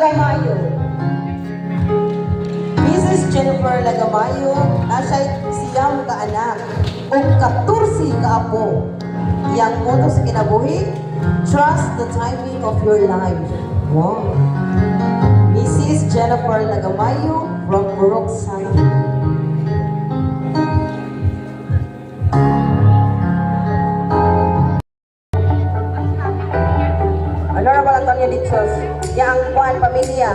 Lagamayo. Mrs. Jennifer Lagamayo, nasa'y siyam ka anak o 14 ka apo. Iyang moto sa kinabuhi, trust the timing of your life. Wow. Mrs. Jennifer Lagamayo from Purok Santo. Honorable Antonio Dichos, yang kuan pamilya.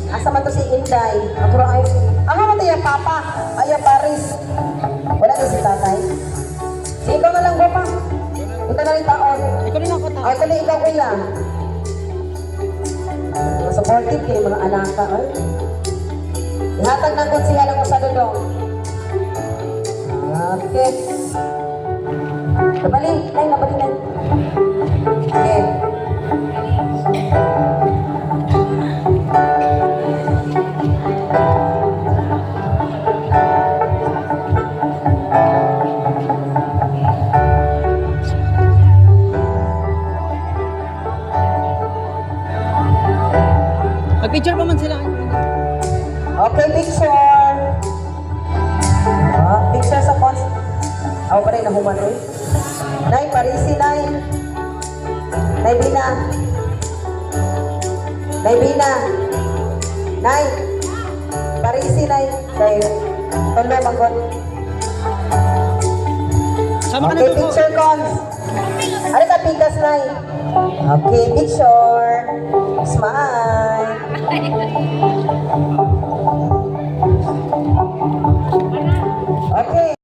Asa man to si Inday? Ako ay ang mo tayo papa, ay Paris. Wala na si tatay. Si ikaw na lang pa. Punta na rin taon. Ikaw din ako Ay, tuloy ikaw kuya. Supportive kayo mga anak ka. Ay. Ihatag ng konsiya ng usadodong. Okay. Nabali, nabali na. Okay. Mag-picture pa man sila. Okay, picture. Picture sa cons. Ako pa rin nahuman rin. Nay, Parisi, Nay. Nay, Bina. Nay, Bina. Nay. Parisi, Nay. Nay. Tondo, Magot. Sama ka na Okay, to. picture cons. Ano ka, pikas, Nay? Okay, picture. Smile. Okay.